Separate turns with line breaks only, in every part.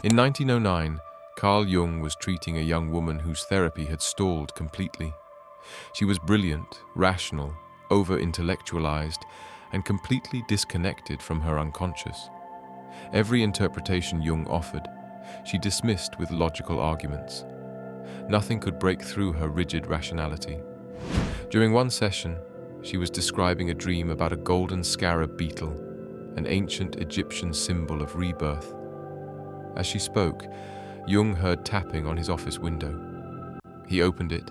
In 1909, Carl Jung was treating a young woman whose therapy had stalled completely. She was brilliant, rational, over-intellectualized, and completely disconnected from her unconscious. Every interpretation Jung offered, she dismissed with logical arguments. Nothing could break through her rigid rationality. During one session, she was describing a dream about a golden scarab beetle, an ancient Egyptian symbol of rebirth. As she spoke, Jung heard tapping on his office window. He opened it,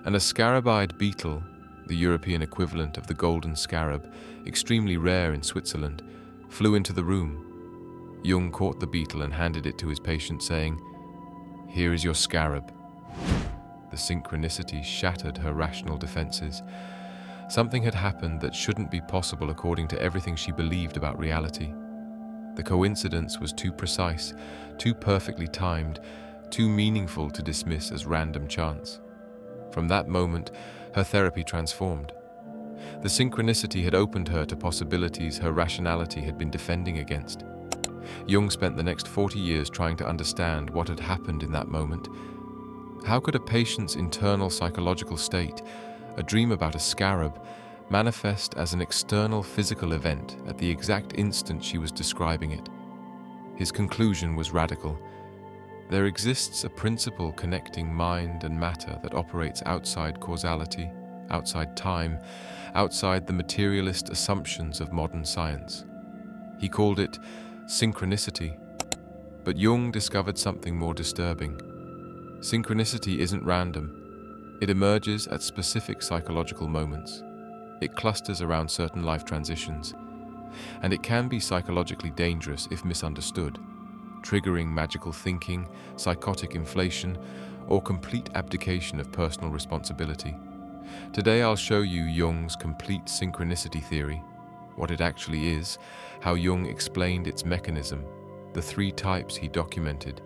and a scarabaeid beetle, the European equivalent of the golden scarab, extremely rare in Switzerland, flew into the room. Jung caught the beetle and handed it to his patient, saying, "Here is your scarab." The synchronicity shattered her rational defenses. Something had happened that shouldn't be possible according to everything she believed about reality. The coincidence was too precise, too perfectly timed, too meaningful to dismiss as random chance. From that moment, her therapy transformed. The synchronicity had opened her to possibilities her rationality had been defending against. Jung spent the next 40 years trying to understand what had happened in that moment. How could a patient's internal psychological state, a dream about a scarab, manifest as an external physical event at the exact instant she was describing it? His conclusion was radical. There exists a principle connecting mind and matter that operates outside causality, outside time, outside the materialist assumptions of modern science. He called it synchronicity. But Jung discovered something more disturbing. Synchronicity isn't random. It emerges at specific psychological moments. It clusters around certain life transitions. And it can be psychologically dangerous if misunderstood, triggering magical thinking, psychotic inflation, or complete abdication of personal responsibility. Today I'll show you Jung's complete synchronicity theory, what it actually is, how Jung explained its mechanism, the 3 types he documented,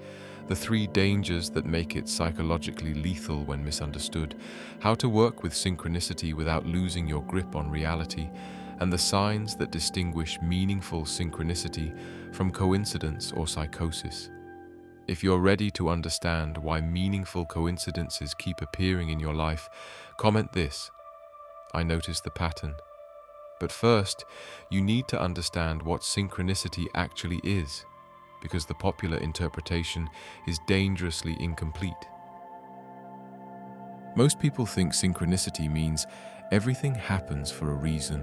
the 3 dangers that make it psychologically lethal when misunderstood, how to work with synchronicity without losing your grip on reality, and the signs that distinguish meaningful synchronicity from coincidence or psychosis. If you're ready to understand why meaningful coincidences keep appearing in your life, comment this: "I noticed the pattern." But first, you need to understand what synchronicity actually is, because the popular interpretation is dangerously incomplete. Most people think synchronicity means everything happens for a reason,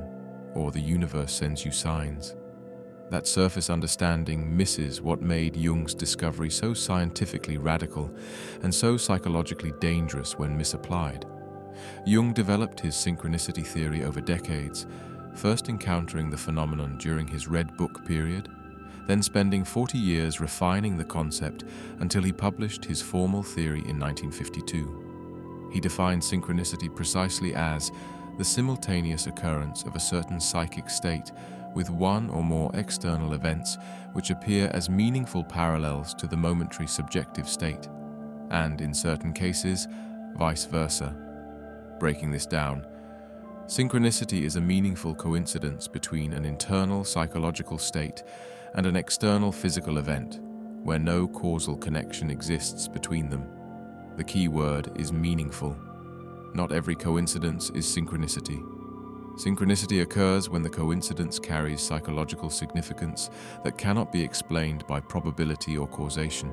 or the universe sends you signs. That surface understanding misses what made Jung's discovery so scientifically radical and so psychologically dangerous when misapplied. Jung developed his synchronicity theory over decades, first encountering the phenomenon during his Red Book period, then spending 40 years refining the concept until he published his formal theory in 1952. He defined synchronicity precisely as the simultaneous occurrence of a certain psychic state with one or more external events which appear as meaningful parallels to the momentary subjective state, and in certain cases, vice versa. Breaking this down, synchronicity is a meaningful coincidence between an internal psychological state and an external physical event, where no causal connection exists between them. The key word is meaningful. Not every coincidence is synchronicity. Synchronicity occurs when the coincidence carries psychological significance that cannot be explained by probability or causation.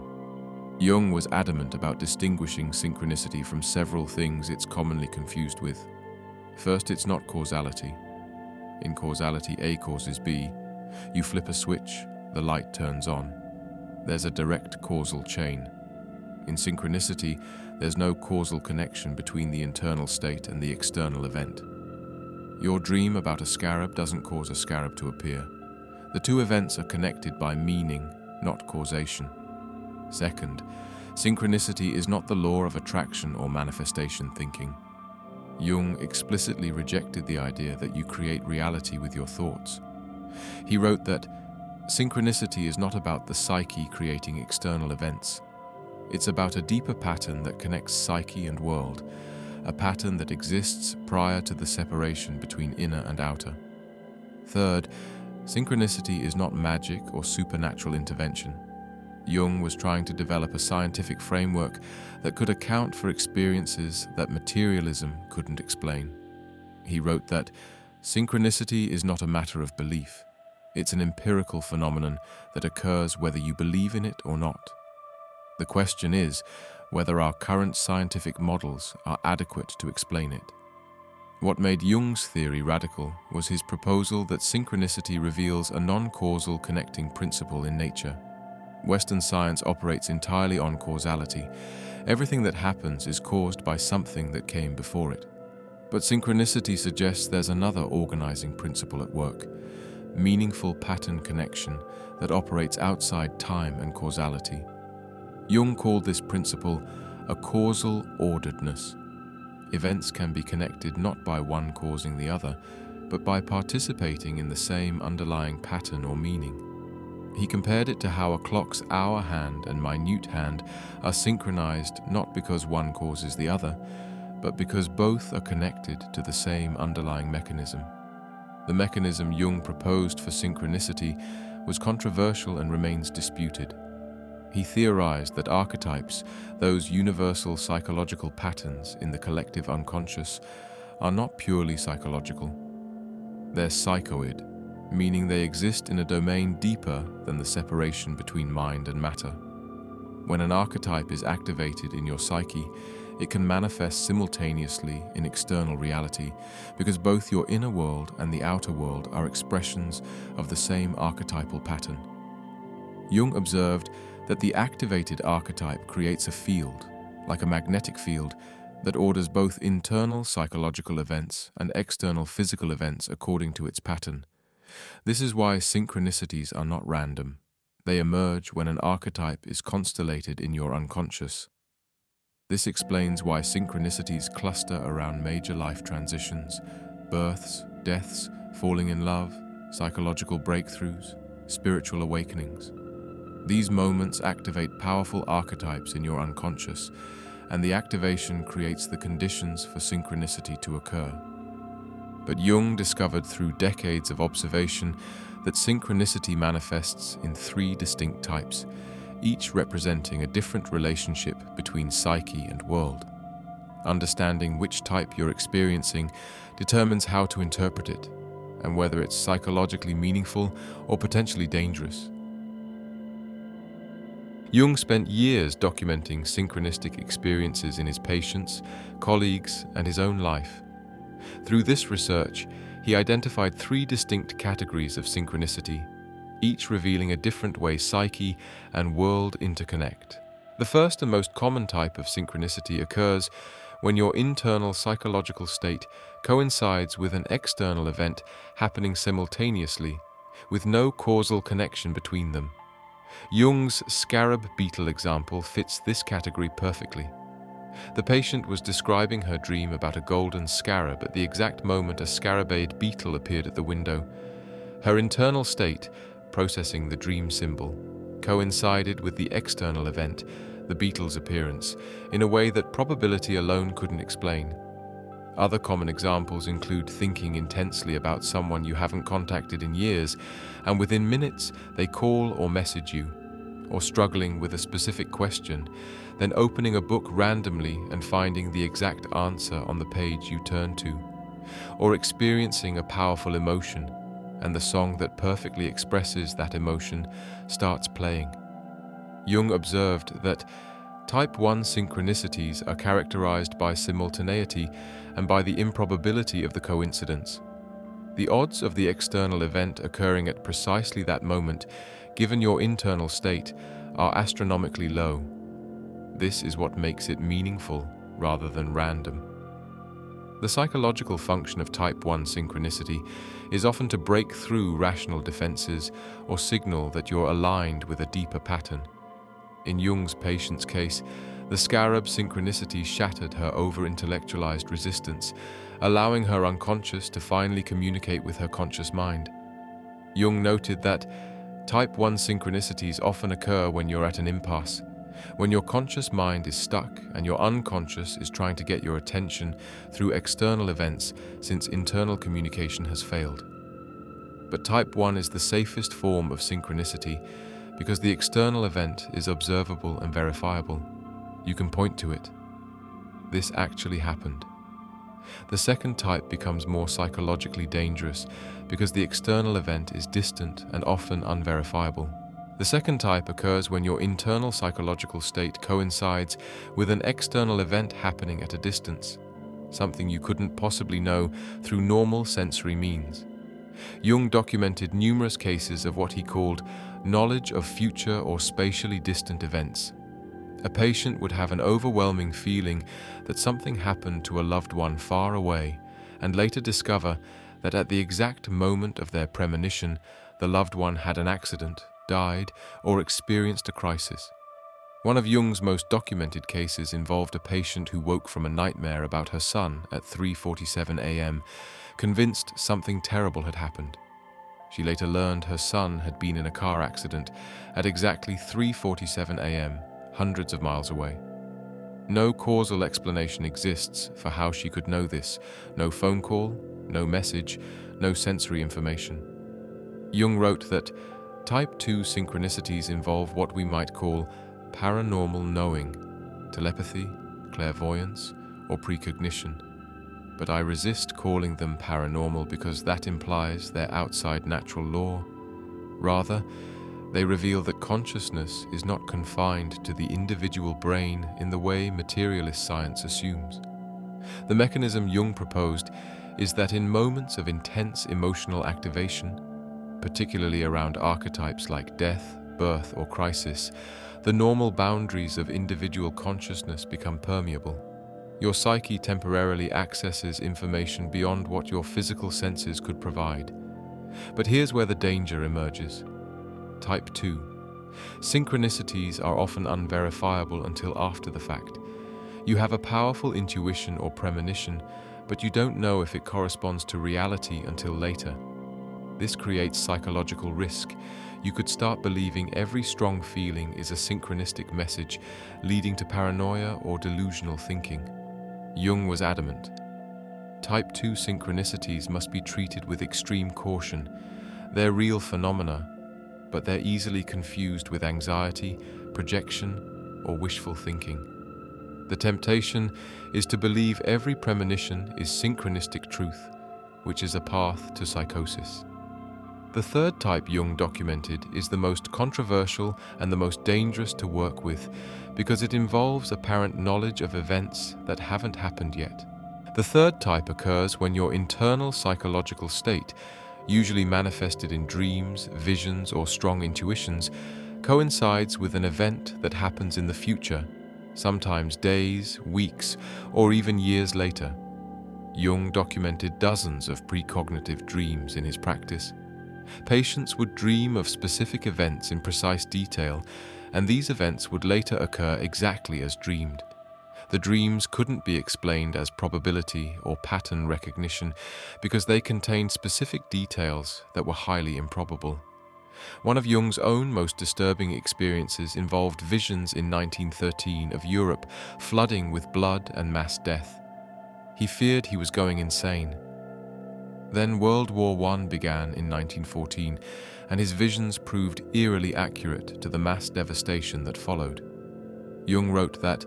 Jung was adamant about distinguishing synchronicity from several things it's commonly confused with. First, it's not causality. In causality, A causes B. You flip a switch, the light turns on. There's a direct causal chain. In synchronicity, there's no causal connection between the internal state and the external event. Your dream about a scarab doesn't cause a scarab to appear. The 2 events are connected by meaning, not causation. Second, synchronicity is not the law of attraction or manifestation thinking. Jung explicitly rejected the idea that you create reality with your thoughts. He wrote that synchronicity is not about the psyche creating external events. It's about a deeper pattern that connects psyche and world, a pattern that exists prior to the separation between inner and outer. Third, synchronicity is not magic or supernatural intervention. Jung was trying to develop a scientific framework that could account for experiences that materialism couldn't explain. He wrote that synchronicity is not a matter of belief. It's an empirical phenomenon that occurs whether you believe in it or not. The question is whether our current scientific models are adequate to explain it. What made Jung's theory radical was his proposal that synchronicity reveals a non-causal connecting principle in nature. Western science operates entirely on causality. Everything that happens is caused by something that came before it. But synchronicity suggests there's another organizing principle at work, meaningful pattern connection that operates outside time and causality. Jung called this principle a causal orderedness. Events can be connected not by one causing the other, but by participating in the same underlying pattern or meaning. He compared it to how a clock's hour hand and minute hand are synchronized not because one causes the other, but because both are connected to the same underlying mechanism. The mechanism Jung proposed for synchronicity was controversial and remains disputed. He theorized that archetypes, those universal psychological patterns in the collective unconscious, are not purely psychological. They're psychoid, meaning they exist in a domain deeper than the separation between mind and matter. When an archetype is activated in your psyche, it can manifest simultaneously in external reality because both your inner world and the outer world are expressions of the same archetypal pattern. Jung observed that the activated archetype creates a field, like a magnetic field, that orders both internal psychological events and external physical events according to its pattern. This is why synchronicities are not random. They emerge when an archetype is constellated in your unconscious. This explains why synchronicities cluster around major life transitions, births, deaths, falling in love, psychological breakthroughs, spiritual awakenings. These moments activate powerful archetypes in your unconscious, and the activation creates the conditions for synchronicity to occur. But Jung discovered through decades of observation that synchronicity manifests in 3 distinct types, each representing a different relationship between psyche and world. Understanding which type you're experiencing determines how to interpret it, and whether it's psychologically meaningful or potentially dangerous. Jung spent years documenting synchronistic experiences in his patients, colleagues, and his own life. Through this research, he identified 3 distinct categories of synchronicity, each revealing a different way psyche and world interconnect. The first and most common type of synchronicity occurs when your internal psychological state coincides with an external event happening simultaneously, with no causal connection between them. Jung's scarab beetle example fits this category perfectly. The patient was describing her dream about a golden scarab at the exact moment a scarabaeid beetle appeared at the window. Her internal state, processing the dream symbol, coincided with the external event, the beetle's appearance, in a way that probability alone couldn't explain. Other common examples include thinking intensely about someone you haven't contacted in years, and within minutes they call or message you, or struggling with a specific question, then opening a book randomly and finding the exact answer on the page you turn to, or experiencing a powerful emotion, and the song that perfectly expresses that emotion starts playing. Jung observed that Type 1 synchronicities are characterized by simultaneity and by the improbability of the coincidence. The odds of the external event occurring at precisely that moment, given your internal state, are astronomically low. This is what makes it meaningful rather than random. The psychological function of Type 1 synchronicity is often to break through rational defenses or signal that you're aligned with a deeper pattern. In Jung's patient's case, the scarab synchronicity shattered her over-intellectualized resistance, allowing her unconscious to finally communicate with her conscious mind. Jung noted that Type 1 synchronicities often occur when you're at an impasse, when your conscious mind is stuck and your unconscious is trying to get your attention through external events since internal communication has failed. But Type 1 is the safest form of synchronicity because the external event is observable and verifiable. You can point to it. This actually happened. The second type becomes more psychologically dangerous because the external event is distant and often unverifiable. The second type occurs when your internal psychological state coincides with an external event happening at a distance, something you couldn't possibly know through normal sensory means. Jung documented numerous cases of what he called knowledge of future or spatially distant events. A patient would have an overwhelming feeling that something happened to a loved one far away, and later discover that at the exact moment of their premonition, the loved one had an accident, died, or experienced a crisis. One of Jung's most documented cases involved a patient who woke from a nightmare about her son at 3:47 a.m., convinced something terrible had happened. She later learned her son had been in a car accident at exactly 3:47 a.m., hundreds of miles away. No causal explanation exists for how she could know this. No phone call, no message, no sensory information. Jung wrote that Type 2 synchronicities involve what we might call paranormal knowing, telepathy, clairvoyance, or precognition. But I resist calling them paranormal because that implies they're outside natural law. Rather, they reveal that consciousness is not confined to the individual brain in the way materialist science assumes. The mechanism Jung proposed is that in moments of intense emotional activation, particularly around archetypes like death, birth, or crisis, the normal boundaries of individual consciousness become permeable. Your psyche temporarily accesses information beyond what your physical senses could provide. But here's where the danger emerges. Type 2. Synchronicities are often unverifiable until after the fact. You have a powerful intuition or premonition, but you don't know if it corresponds to reality until later. This creates psychological risk. You could start believing every strong feeling is a synchronistic message, leading to paranoia or delusional thinking. Jung was adamant. Type 2 synchronicities must be treated with extreme caution. They're real phenomena, but they're easily confused with anxiety, projection, or wishful thinking. The temptation is to believe every premonition is synchronistic truth, which is a path to psychosis. The third type Jung documented is the most controversial and the most dangerous to work with because it involves apparent knowledge of events that haven't happened yet. The third type occurs when your internal psychological state, usually manifested in dreams, visions, or strong intuitions, coincides with an event that happens in the future, sometimes days, weeks, or even years later. Jung documented dozens of precognitive dreams in his practice. Patients would dream of specific events in precise detail, and these events would later occur exactly as dreamed. The dreams couldn't be explained as probability or pattern recognition because they contained specific details that were highly improbable. One of Jung's own most disturbing experiences involved visions in 1913 of Europe flooding with blood and mass death. He feared he was going insane. Then World War I began in 1914, and his visions proved eerily accurate to the mass devastation that followed. Jung wrote that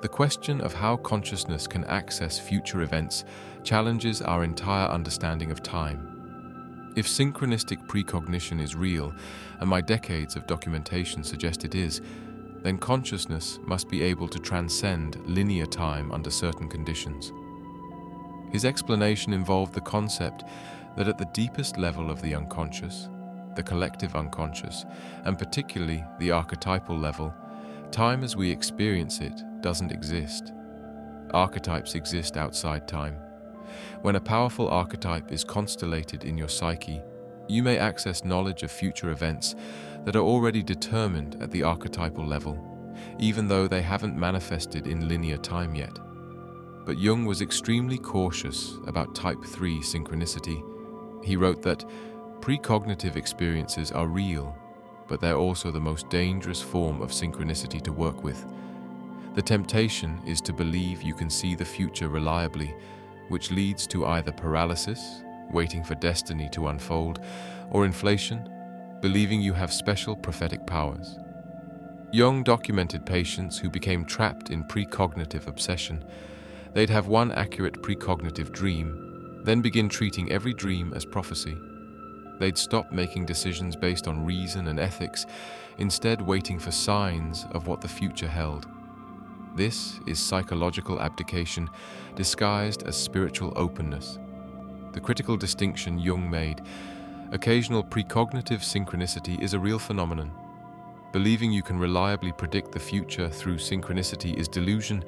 the question of how consciousness can access future events challenges our entire understanding of time. If synchronistic precognition is real, and my decades of documentation suggest it is, then consciousness must be able to transcend linear time under certain conditions. His explanation involved the concept that at the deepest level of the unconscious, the collective unconscious, and particularly the archetypal level, time as we experience it doesn't exist. Archetypes exist outside time. When a powerful archetype is constellated in your psyche, you may access knowledge of future events that are already determined at the archetypal level, even though they haven't manifested in linear time yet. But Jung was extremely cautious about type 3 synchronicity. He wrote that precognitive experiences are real, but they're also the most dangerous form of synchronicity to work with. The temptation is to believe you can see the future reliably, which leads to either paralysis, waiting for destiny to unfold, or inflation, believing you have special prophetic powers. Jung documented patients who became trapped in precognitive obsession. They'd have one accurate precognitive dream, then begin treating every dream as prophecy. They'd stop making decisions based on reason and ethics, instead waiting for signs of what the future held. This is psychological abdication disguised as spiritual openness. The critical distinction Jung made: occasional precognitive synchronicity is a real phenomenon. Believing you can reliably predict the future through synchronicity is delusion.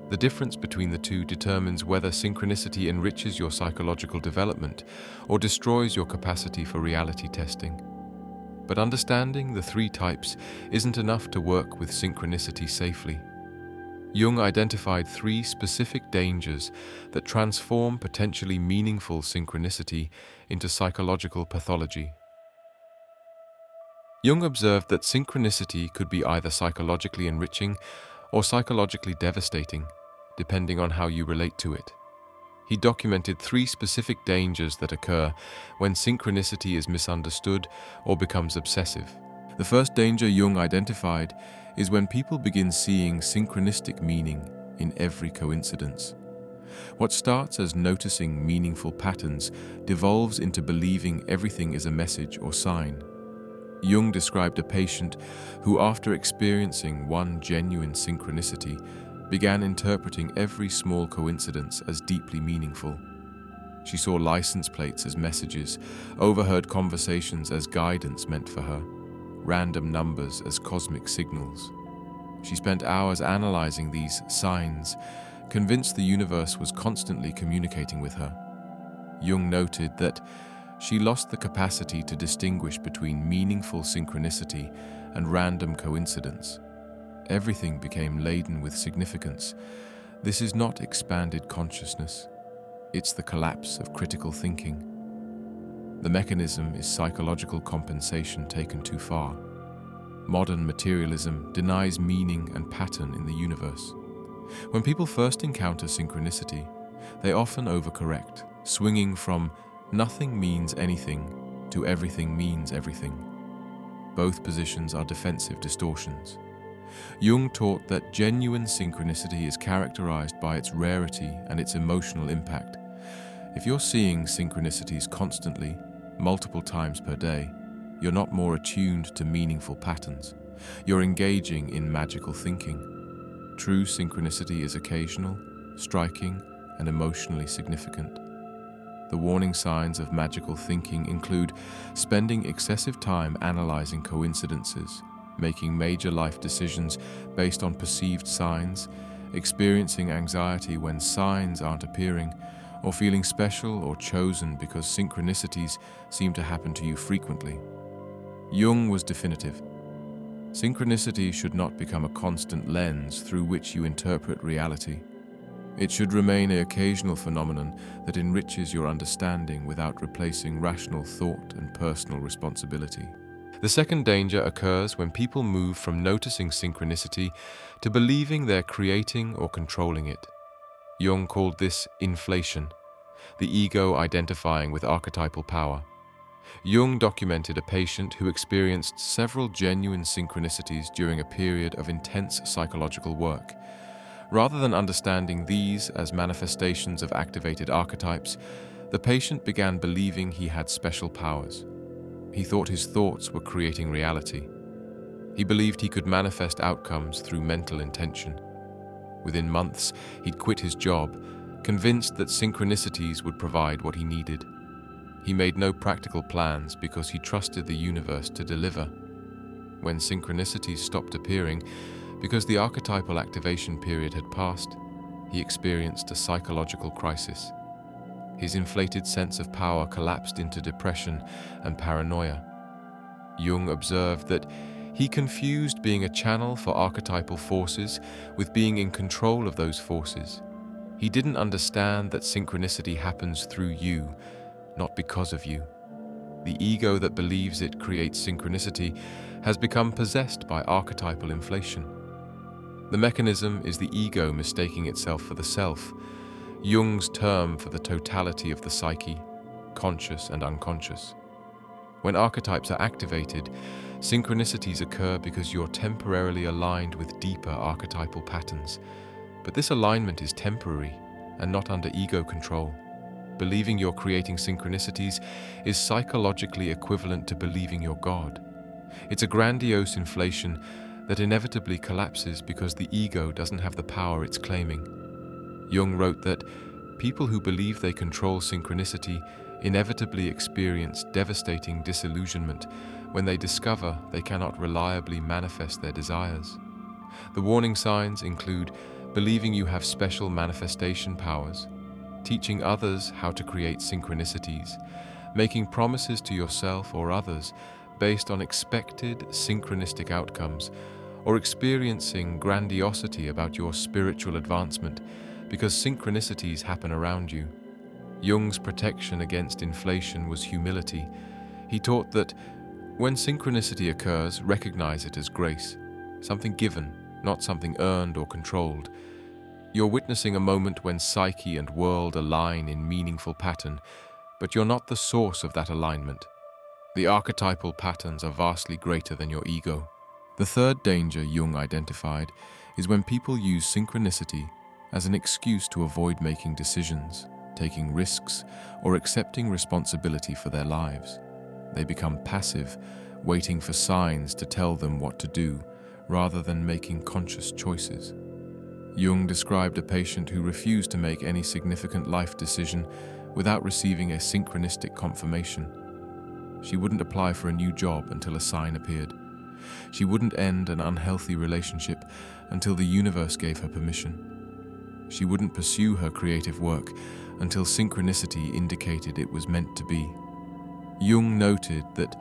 The difference between the two determines whether synchronicity enriches your psychological development or destroys your capacity for reality testing. But understanding the three types isn't enough to work with synchronicity safely. Jung identified three specific dangers that transform potentially meaningful synchronicity into psychological pathology. Jung observed that synchronicity could be either psychologically enriching or psychologically devastating, depending on how you relate to it. He documented three specific dangers that occur when synchronicity is misunderstood or becomes obsessive. The first danger Jung identified is when people begin seeing synchronistic meaning in every coincidence. What starts as noticing meaningful patterns devolves into believing everything is a message or sign. Jung described a patient who, after experiencing one genuine synchronicity, began interpreting every small coincidence as deeply meaningful. She saw license plates as messages, overheard conversations as guidance meant for her, random numbers as cosmic signals. She spent hours analyzing these signs, convinced the universe was constantly communicating with her. Jung noted that she lost the capacity to distinguish between meaningful synchronicity and random coincidence. Everything became laden with significance. This is not expanded consciousness. It's the collapse of critical thinking. The mechanism is psychological compensation taken too far. Modern materialism denies meaning and pattern in the universe. When people first encounter synchronicity, they often overcorrect, swinging from "nothing means anything" to "everything means everything." Both positions are defensive distortions. Jung taught that genuine synchronicity is characterized by its rarity and its emotional impact. If you're seeing synchronicities constantly, multiple times per day, you're not more attuned to meaningful patterns. You're engaging in magical thinking. True synchronicity is occasional, striking, and emotionally significant. The warning signs of magical thinking include spending excessive time analyzing coincidences, making major life decisions based on perceived signs, experiencing anxiety when signs aren't appearing, or feeling special or chosen because synchronicities seem to happen to you frequently. Jung was definitive. Synchronicity should not become a constant lens through which you interpret reality. It should remain an occasional phenomenon that enriches your understanding without replacing rational thought and personal responsibility. The second danger occurs when people move from noticing synchronicity to believing they're creating or controlling it. Jung called this inflation, the ego identifying with archetypal power. Jung documented a patient who experienced several genuine synchronicities during a period of intense psychological work. Rather than understanding these as manifestations of activated archetypes, the patient began believing he had special powers. He thought his thoughts were creating reality. He believed he could manifest outcomes through mental intention. Within months, he'd quit his job, convinced that synchronicities would provide what he needed. He made no practical plans because he trusted the universe to deliver. When synchronicities stopped appearing, because the archetypal activation period had passed, he experienced a psychological crisis. His inflated sense of power collapsed into depression and paranoia. Jung observed that he confused being a channel for archetypal forces with being in control of those forces. He didn't understand that synchronicity happens through you, not because of you. The ego that believes it creates synchronicity has become possessed by archetypal inflation. The mechanism is the ego mistaking itself for the self, Jung's term for the totality of the psyche, conscious and unconscious. When archetypes are activated, synchronicities occur because you're temporarily aligned with deeper archetypal patterns. But this alignment is temporary and not under ego control. Believing you're creating synchronicities is psychologically equivalent to believing you're God. It's a grandiose inflation that inevitably collapses because the ego doesn't have the power it's claiming. Jung wrote that people who believe they control synchronicity inevitably experience devastating disillusionment when they discover they cannot reliably manifest their desires. The warning signs include believing you have special manifestation powers, teaching others how to create synchronicities, making promises to yourself or others based on expected synchronistic outcomes, or experiencing grandiosity about your spiritual advancement because synchronicities happen around you. Jung's protection against inflation was humility. He taught that when synchronicity occurs, recognize it as grace, something given, not something earned or controlled. You're witnessing a moment when psyche and world align in meaningful pattern, but you're not the source of that alignment. The archetypal patterns are vastly greater than your ego. The third danger Jung identified is when people use synchronicity as an excuse to avoid making decisions, taking risks, or accepting responsibility for their lives. They become passive, waiting for signs to tell them what to do, rather than making conscious choices. Jung described a patient who refused to make any significant life decision without receiving a synchronistic confirmation. She wouldn't apply for a new job until a sign appeared. She wouldn't end an unhealthy relationship until the universe gave her permission. She wouldn't pursue her creative work until synchronicity indicated it was meant to be. Jung noted that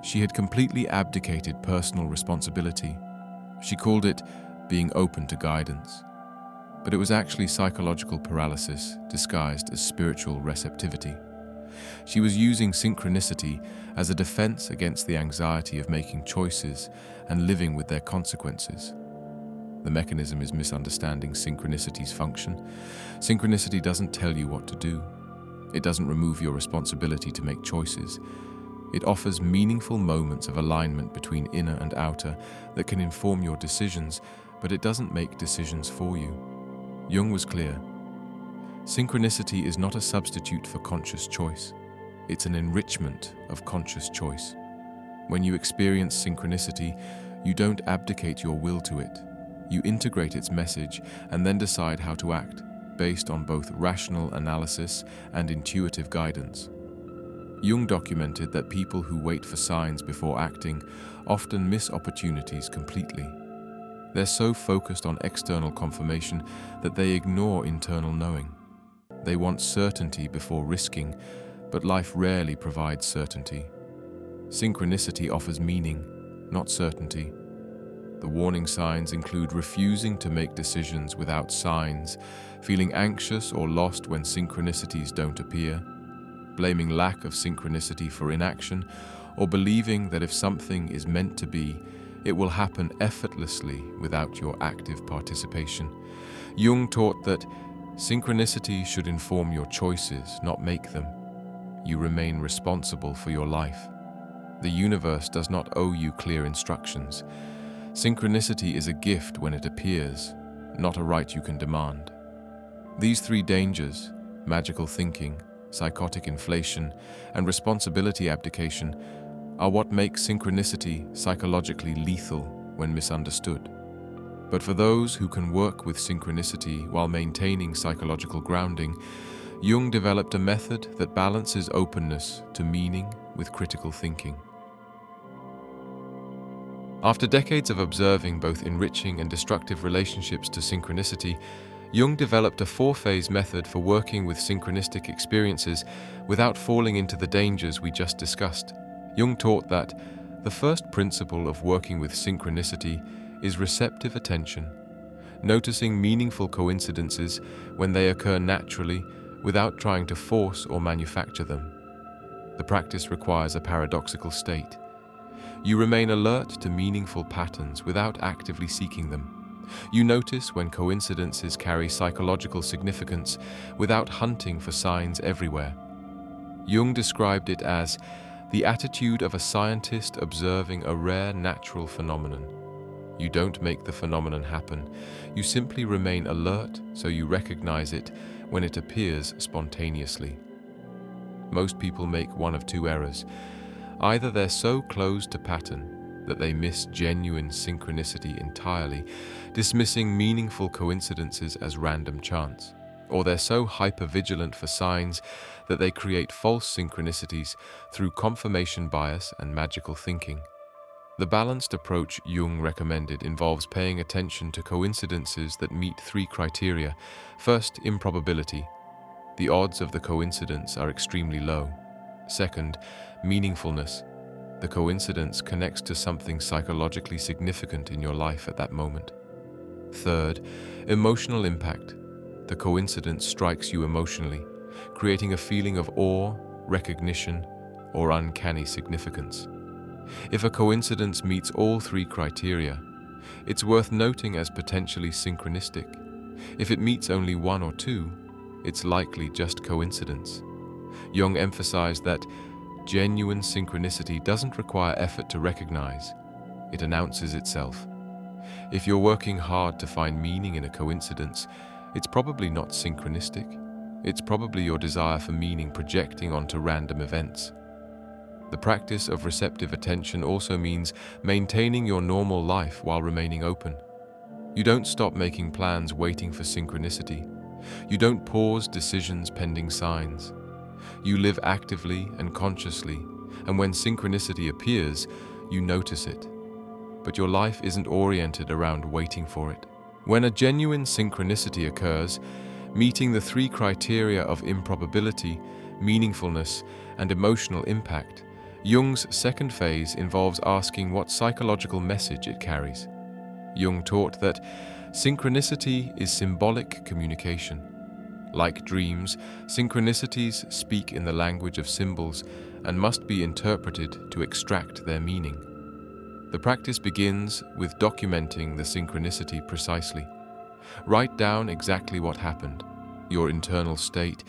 she had completely abdicated personal responsibility. She called it being open to guidance. But it was actually psychological paralysis disguised as spiritual receptivity. She was using synchronicity as a defense against the anxiety of making choices and living with their consequences. The mechanism is misunderstanding synchronicity's function. Synchronicity doesn't tell you what to do. It doesn't remove your responsibility to make choices. It offers meaningful moments of alignment between inner and outer that can inform your decisions, but it doesn't make decisions for you. Jung was clear. Synchronicity is not a substitute for conscious choice. It's an enrichment of conscious choice. When you experience synchronicity, you don't abdicate your will to it. You integrate its message and then decide how to act, based on both rational analysis and intuitive guidance. Jung documented that people who wait for signs before acting often miss opportunities completely. They're so focused on external confirmation that they ignore internal knowing. They want certainty before risking, but life rarely provides certainty. Synchronicity offers meaning, not certainty. The warning signs include refusing to make decisions without signs, feeling anxious or lost when synchronicities don't appear, blaming lack of synchronicity for inaction, or believing that if something is meant to be, it will happen effortlessly without your active participation. Jung taught that synchronicity should inform your choices, not make them. You remain responsible for your life. The universe does not owe you clear instructions. Synchronicity is a gift when it appears, not a right you can demand. These three dangers, magical thinking, psychotic inflation, and responsibility abdication, are what make synchronicity psychologically lethal when misunderstood. But for those who can work with synchronicity while maintaining psychological grounding, Jung developed a method that balances openness to meaning with critical thinking. After decades of observing both enriching and destructive relationships to synchronicity, Jung developed a four-phase method for working with synchronistic experiences without falling into the dangers we just discussed. Jung taught that the first principle of working with synchronicity is receptive attention, noticing meaningful coincidences when they occur naturally without trying to force or manufacture them. The practice requires a paradoxical state. You remain alert to meaningful patterns without actively seeking them. You notice when coincidences carry psychological significance without hunting for signs everywhere. Jung described it as the attitude of a scientist observing a rare natural phenomenon. You don't make the phenomenon happen, you simply remain alert so you recognize it when it appears spontaneously. Most people make one of two errors. Either they're so closed to pattern that they miss genuine synchronicity entirely, dismissing meaningful coincidences as random chance, or they're so hyper-vigilant for signs that they create false synchronicities through confirmation bias and magical thinking. The balanced approach Jung recommended involves paying attention to coincidences that meet three criteria. First, improbability. The odds of the coincidence are extremely low. Second, meaningfulness. The coincidence connects to something psychologically significant in your life at that moment. Third, emotional impact. The coincidence strikes you emotionally, creating a feeling of awe, recognition, or uncanny significance. If a coincidence meets all three criteria, it's worth noting as potentially synchronistic. If it meets only one or two, it's likely just coincidence. Jung emphasized that genuine synchronicity doesn't require effort to recognize, it announces itself. If you're working hard to find meaning in a coincidence, it's probably not synchronistic. It's probably your desire for meaning projecting onto random events. The practice of receptive attention also means maintaining your normal life while remaining open. You don't stop making plans waiting for synchronicity. You don't pause decisions pending signs. You live actively and consciously, and when synchronicity appears, you notice it. But your life isn't oriented around waiting for it. When a genuine synchronicity occurs, meeting the three criteria of improbability, meaningfulness, and emotional impact, Jung's second phase involves asking what psychological message it carries. Jung taught that synchronicity is symbolic communication. Like dreams, synchronicities speak in the language of symbols and must be interpreted to extract their meaning. The practice begins with documenting the synchronicity precisely. Write down exactly what happened, your internal state,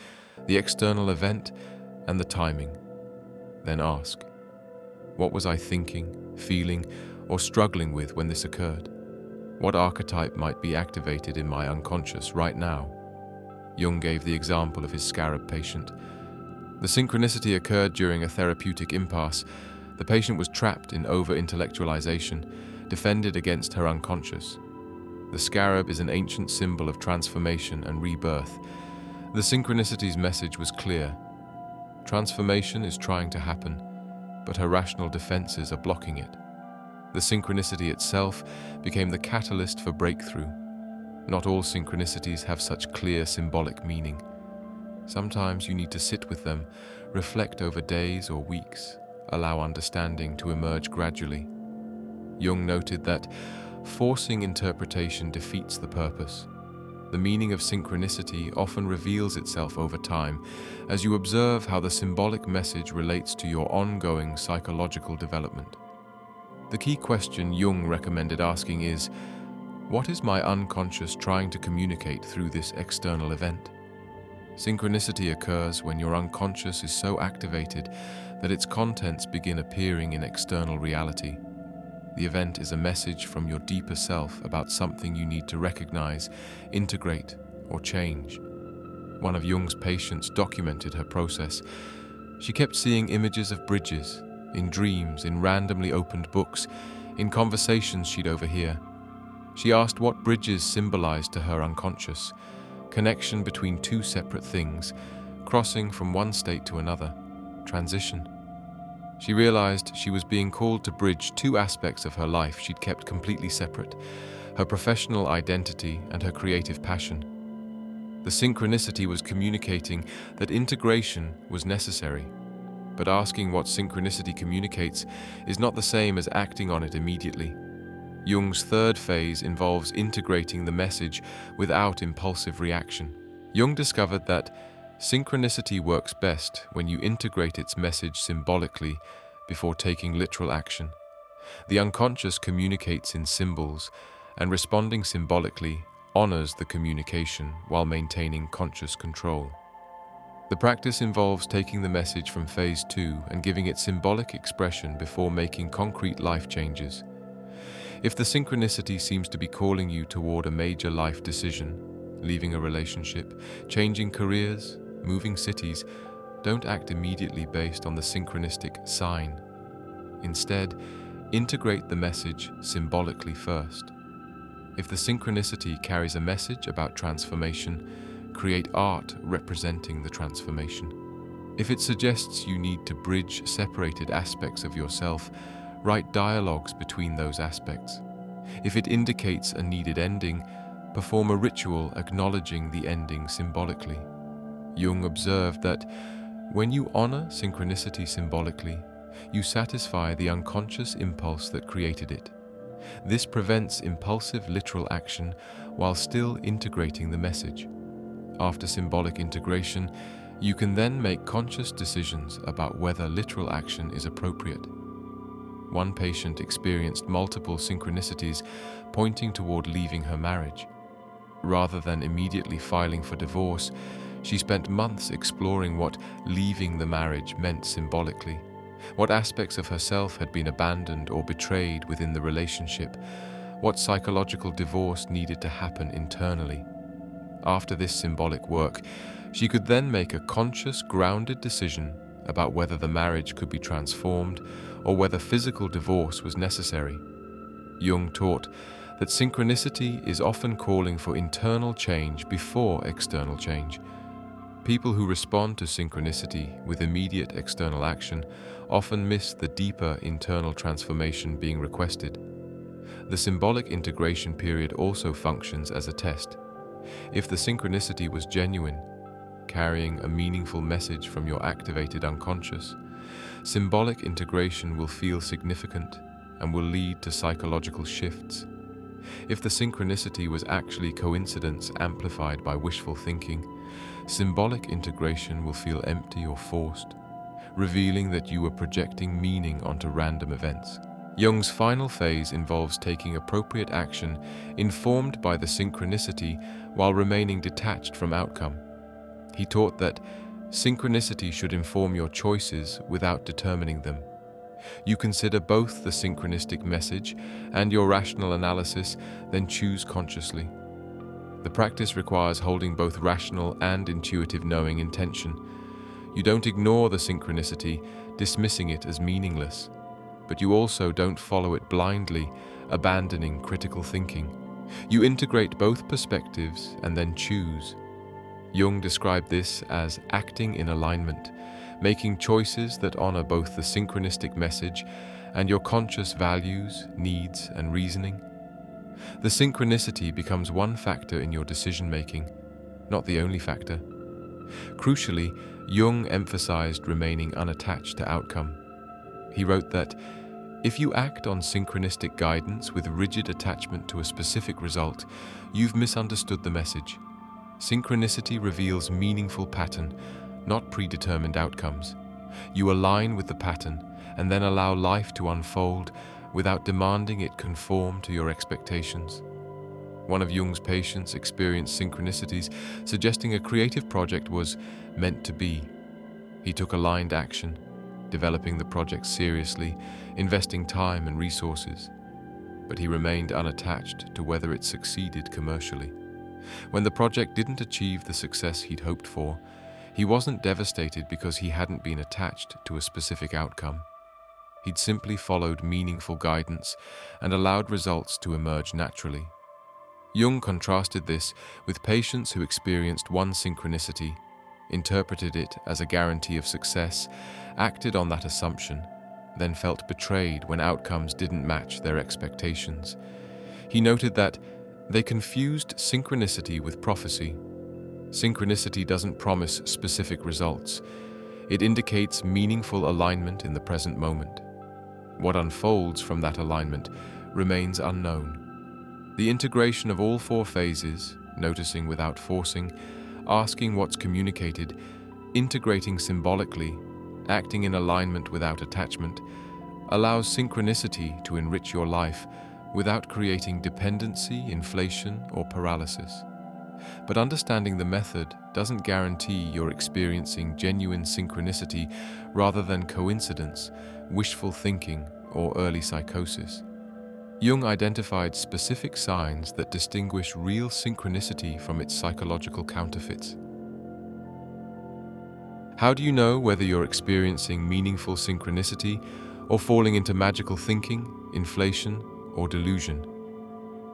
the external event, and the timing. Then ask, what was I thinking, feeling, or struggling with when this occurred? What archetype might be activated in my unconscious right now? Jung gave the example of his scarab patient. The synchronicity occurred during a therapeutic impasse. The patient was trapped in over-intellectualization, defended against her unconscious. The scarab is an ancient symbol of transformation and rebirth. The synchronicity's message was clear. Transformation is trying to happen, but her rational defenses are blocking it. The synchronicity itself became the catalyst for breakthrough. Not all synchronicities have such clear symbolic meaning. Sometimes you need to sit with them, reflect over days or weeks, allow understanding to emerge gradually. Jung noted that forcing interpretation defeats the purpose. The meaning of synchronicity often reveals itself over time as you observe how the symbolic message relates to your ongoing psychological development. The key question Jung recommended asking is, what is my unconscious trying to communicate through this external event? Synchronicity occurs when your unconscious is so activated that its contents begin appearing in external reality. The event is a message from your deeper self about something you need to recognize, integrate, or change. One of Jung's patients documented her process. She kept seeing images of bridges, in dreams, in randomly opened books, in conversations she'd overhear. She asked what bridges symbolized to her unconscious, connection between two separate things, crossing from one state to another, transition. She realized she was being called to bridge two aspects of her life she'd kept completely separate, her professional identity and her creative passion. The synchronicity was communicating that integration was necessary, but asking what synchronicity communicates is not the same as acting on it immediately. Jung's third phase involves integrating the message without impulsive reaction. Jung discovered that synchronicity works best when you integrate its message symbolically before taking literal action. The unconscious communicates in symbols, and responding symbolically honors the communication while maintaining conscious control. The practice involves taking the message from phase 2 and giving it symbolic expression before making concrete life changes. If the synchronicity seems to be calling you toward a major life decision, leaving a relationship, changing careers, moving cities, don't act immediately based on the synchronistic sign. Instead, integrate the message symbolically first. If the synchronicity carries a message about transformation, create art representing the transformation. If it suggests you need to bridge separated aspects of yourself, write dialogues between those aspects. If it indicates a needed ending, perform a ritual acknowledging the ending symbolically. Jung observed that when you honor synchronicity symbolically, you satisfy the unconscious impulse that created it. This prevents impulsive literal action while still integrating the message. After symbolic integration, you can then make conscious decisions about whether literal action is appropriate. One patient experienced multiple synchronicities pointing toward leaving her marriage. Rather than immediately filing for divorce, she spent months exploring what leaving the marriage meant symbolically, what aspects of herself had been abandoned or betrayed within the relationship, what psychological divorce needed to happen internally. After this symbolic work, she could then make a conscious, grounded decision about whether the marriage could be transformed or whether physical divorce was necessary. Jung taught that synchronicity is often calling for internal change before external change. People who respond to synchronicity with immediate external action often miss the deeper internal transformation being requested. The symbolic integration period also functions as a test. If the synchronicity was genuine, carrying a meaningful message from your activated unconscious, symbolic integration will feel significant and will lead to psychological shifts. If the synchronicity was actually coincidence amplified by wishful thinking, symbolic integration will feel empty or forced, revealing that you were projecting meaning onto random events. Jung's final phase involves taking appropriate action informed by the synchronicity while remaining detached from outcome. He taught that synchronicity should inform your choices without determining them. You consider both the synchronistic message and your rational analysis, then choose consciously. The practice requires holding both rational and intuitive knowing in tension. You don't ignore the synchronicity, dismissing it as meaningless, but you also don't follow it blindly, abandoning critical thinking. You integrate both perspectives and then choose. Jung described this as acting in alignment, making choices that honor both the synchronistic message and your conscious values, needs, and reasoning. The synchronicity becomes one factor in your decision-making, not the only factor. Crucially, Jung emphasized remaining unattached to outcome. He wrote that, if you act on synchronistic guidance with rigid attachment to a specific result, you've misunderstood the message. Synchronicity reveals meaningful pattern, not predetermined outcomes. You align with the pattern and then allow life to unfold without demanding it conform to your expectations. One of Jung's patients experienced synchronicities, suggesting a creative project was meant to be. He took aligned action, developing the project seriously, investing time and resources. But he remained unattached to whether it succeeded commercially. When the project didn't achieve the success he'd hoped for, he wasn't devastated because he hadn't been attached to a specific outcome. He'd simply followed meaningful guidance and allowed results to emerge naturally. Jung contrasted this with patients who experienced one synchronicity, interpreted it as a guarantee of success, acted on that assumption, then felt betrayed when outcomes didn't match their expectations. He noted that they confused synchronicity with prophecy. Synchronicity doesn't promise specific results. It indicates meaningful alignment in the present moment. What unfolds from that alignment remains unknown. The integration of all four phases, noticing without forcing, asking what's communicated, integrating symbolically, acting in alignment without attachment, allows synchronicity to enrich your life without creating dependency, inflation, or paralysis. But understanding the method doesn't guarantee you're experiencing genuine synchronicity rather than coincidence, wishful thinking, or early psychosis. Jung identified specific signs that distinguish real synchronicity from its psychological counterfeits. How do you know whether you're experiencing meaningful synchronicity or falling into magical thinking, inflation, or delusion?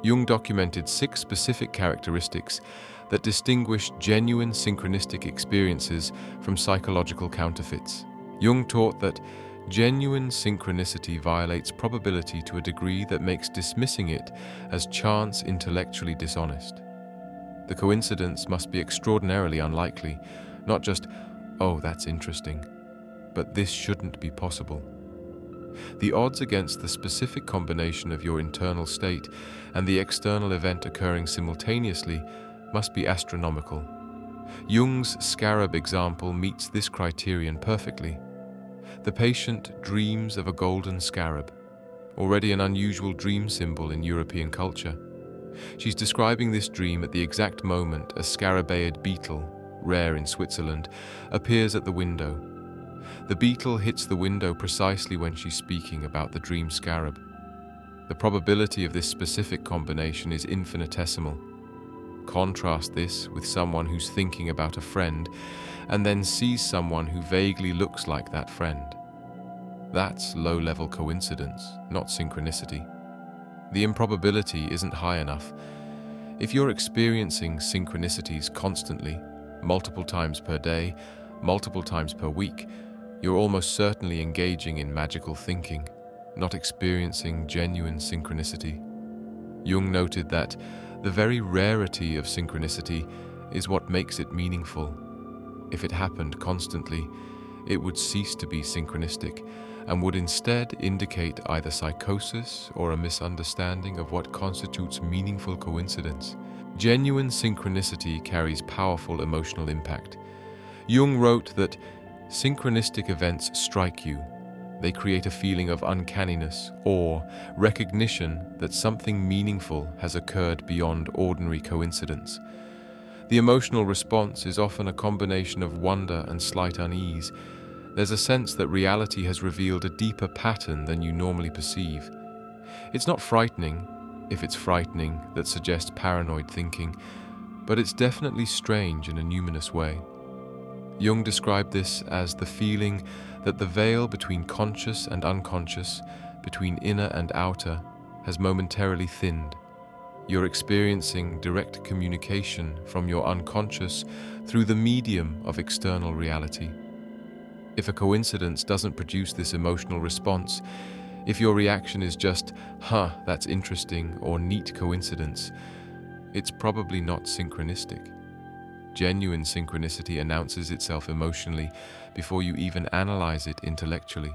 Jung documented 6 specific characteristics that distinguish genuine synchronistic experiences from psychological counterfeits. Jung taught that genuine synchronicity violates probability to a degree that makes dismissing it as chance intellectually dishonest. The coincidence must be extraordinarily unlikely, not just, "Oh, that's interesting," but "This shouldn't be possible." The odds against the specific combination of your internal state and the external event occurring simultaneously must be astronomical. Jung's scarab example meets this criterion perfectly. The patient dreams of a golden scarab, already an unusual dream symbol in European culture. She's describing this dream at the exact moment a scarabaeid beetle, rare in Switzerland, appears at the window. The beetle hits the window precisely when she's speaking about the dream scarab. The probability of this specific combination is infinitesimal. Contrast this with someone who's thinking about a friend and then sees someone who vaguely looks like that friend. That's low-level coincidence, not synchronicity. The improbability isn't high enough. If you're experiencing synchronicities constantly, multiple times per day, multiple times per week, you're almost certainly engaging in magical thinking, not experiencing genuine synchronicity. Jung noted that the very rarity of synchronicity is what makes it meaningful. If it happened constantly, it would cease to be synchronistic and would instead indicate either psychosis or a misunderstanding of what constitutes meaningful coincidence. Genuine synchronicity carries powerful emotional impact. Jung wrote that synchronistic events strike you. They create a feeling of uncanniness or recognition that something meaningful has occurred beyond ordinary coincidence. The emotional response is often a combination of wonder and slight unease. There's a sense that reality has revealed a deeper pattern than you normally perceive. It's not frightening, if it's frightening, that suggests paranoid thinking, but it's definitely strange in a numinous way. Jung described this as the feeling that the veil between conscious and unconscious, between inner and outer, has momentarily thinned. You're experiencing direct communication from your unconscious through the medium of external reality. If a coincidence doesn't produce this emotional response, if your reaction is just, "Huh, that's interesting," or "neat coincidence," it's probably not synchronistic. Genuine synchronicity announces itself emotionally before you even analyze it intellectually.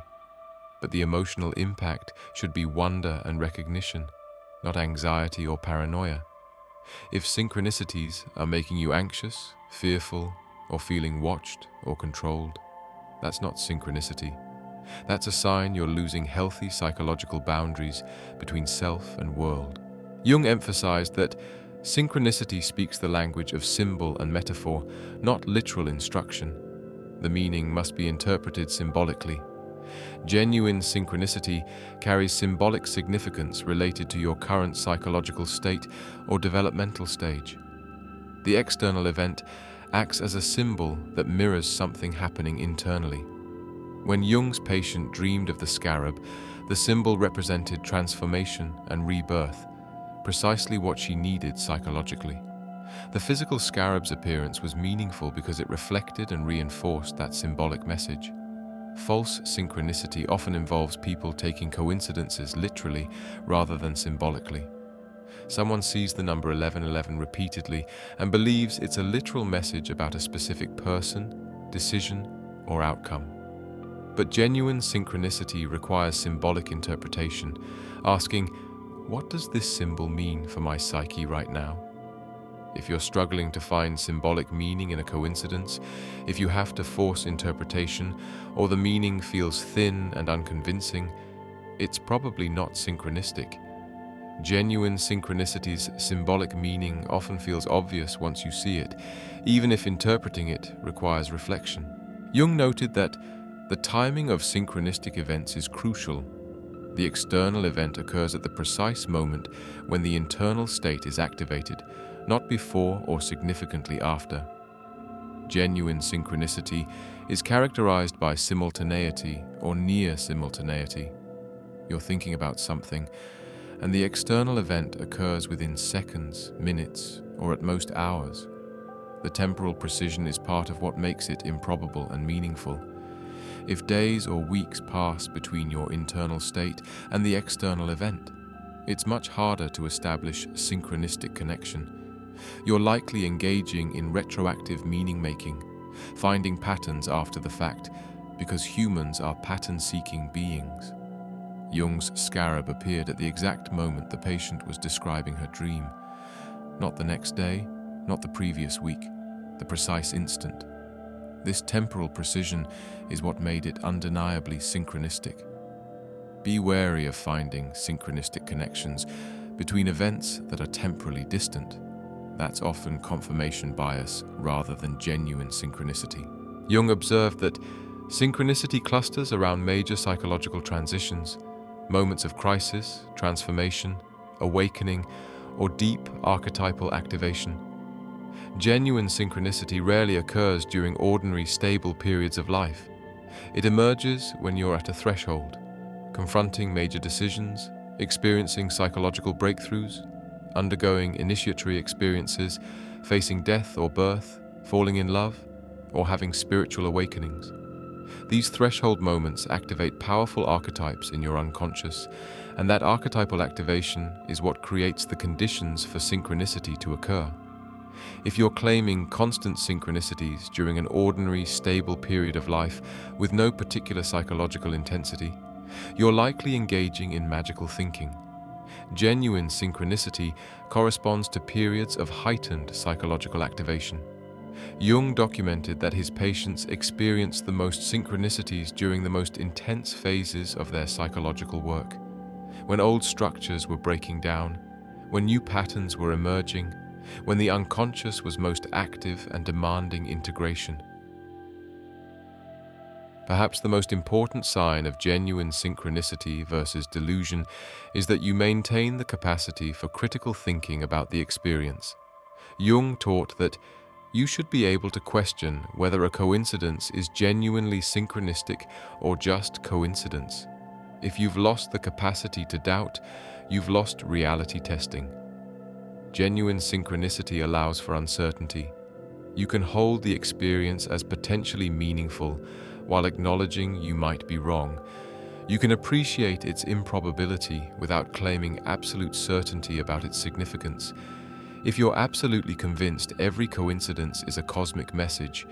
But the emotional impact should be wonder and recognition, not anxiety or paranoia. If synchronicities are making you anxious, fearful, or feeling watched or controlled, that's not synchronicity. That's a sign you're losing healthy psychological boundaries between self and world. Jung emphasized that synchronicity speaks the language of symbol and metaphor, not literal instruction. The meaning must be interpreted symbolically. Genuine synchronicity carries symbolic significance related to your current psychological state or developmental stage. The external event acts as a symbol that mirrors something happening internally. When Jung's patient dreamed of the scarab, the symbol represented transformation and rebirth, precisely what she needed psychologically. The physical scarab's appearance was meaningful because it reflected and reinforced that symbolic message. False synchronicity often involves people taking coincidences literally rather than symbolically. Someone sees the number 1111 repeatedly and believes it's a literal message about a specific person, decision, or outcome. But genuine synchronicity requires symbolic interpretation, asking, what does this symbol mean for my psyche right now? If you're struggling to find symbolic meaning in a coincidence, if you have to force interpretation, or the meaning feels thin and unconvincing, it's probably not synchronistic. Genuine synchronicity's symbolic meaning often feels obvious once you see it, even if interpreting it requires reflection. Jung noted that the timing of synchronistic events is crucial. The external event occurs at the precise moment when the internal state is activated, not before or significantly after. Genuine synchronicity is characterized by simultaneity or near simultaneity. You're thinking about something, and the external event occurs within seconds, minutes, or at most hours. The temporal precision is part of what makes it improbable and meaningful. If days or weeks pass between your internal state and the external event, it's much harder to establish synchronistic connection. You're likely engaging in retroactive meaning-making, finding patterns after the fact, because humans are pattern-seeking beings. Jung's scarab appeared at the exact moment the patient was describing her dream. Not the next day, not the previous week, the precise instant. This temporal precision is what made it undeniably synchronistic. Be wary of finding synchronistic connections between events that are temporally distant. That's often confirmation bias rather than genuine synchronicity. Jung observed that synchronicity clusters around major psychological transitions, moments of crisis, transformation, awakening, or deep archetypal activation. Genuine synchronicity rarely occurs during ordinary, stable periods of life. It emerges when you're at a threshold, confronting major decisions, experiencing psychological breakthroughs, undergoing initiatory experiences, facing death or birth, falling in love, or having spiritual awakenings. These threshold moments activate powerful archetypes in your unconscious, and that archetypal activation is what creates the conditions for synchronicity to occur. If you're claiming constant synchronicities during an ordinary, stable period of life with no particular psychological intensity, you're likely engaging in magical thinking. Genuine synchronicity corresponds to periods of heightened psychological activation. Jung documented that his patients experienced the most synchronicities during the most intense phases of their psychological work, when old structures were breaking down, when new patterns were emerging, when the unconscious was most active and demanding integration. Perhaps the most important sign of genuine synchronicity versus delusion is that you maintain the capacity for critical thinking about the experience. Jung taught that you should be able to question whether a coincidence is genuinely synchronistic or just coincidence. If you've lost the capacity to doubt, you've lost reality testing. Genuine synchronicity allows for uncertainty. You can hold the experience as potentially meaningful while acknowledging you might be wrong. You can appreciate its improbability without claiming absolute certainty about its significance. If you're absolutely convinced every coincidence is a cosmic message,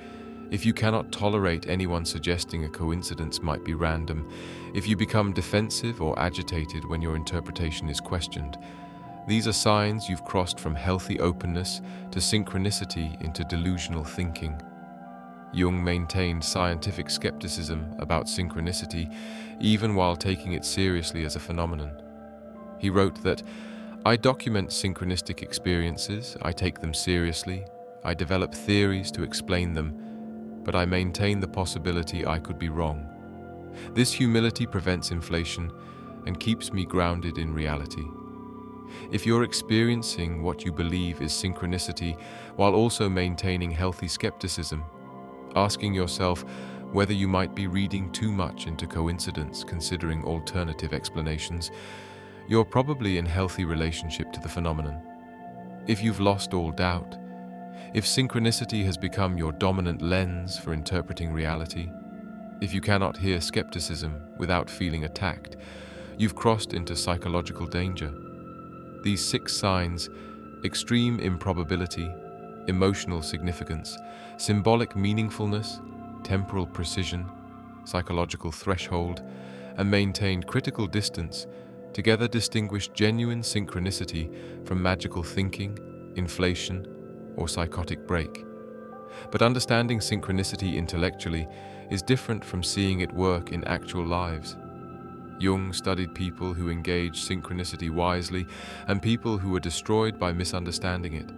if you cannot tolerate anyone suggesting a coincidence might be random, if you become defensive or agitated when your interpretation is questioned, these are signs you've crossed from healthy openness to synchronicity into delusional thinking. Jung maintained scientific skepticism about synchronicity even while taking it seriously as a phenomenon. He wrote that, "I document synchronistic experiences, I take them seriously, I develop theories to explain them, but I maintain the possibility I could be wrong. This humility prevents inflation and keeps me grounded in reality." If you're experiencing what you believe is synchronicity while also maintaining healthy skepticism, asking yourself whether you might be reading too much into coincidence considering alternative explanations, you're probably in healthy relationship to the phenomenon. If you've lost all doubt, if synchronicity has become your dominant lens for interpreting reality, if you cannot hear skepticism without feeling attacked, you've crossed into psychological danger. These 6 signs, extreme improbability, emotional significance, symbolic meaningfulness, temporal precision, psychological threshold, and maintained critical distance, together distinguish genuine synchronicity from magical thinking, inflation, or psychotic break. But understanding synchronicity intellectually is different from seeing it work in actual lives. Jung studied people who engaged synchronicity wisely and people who were destroyed by misunderstanding it.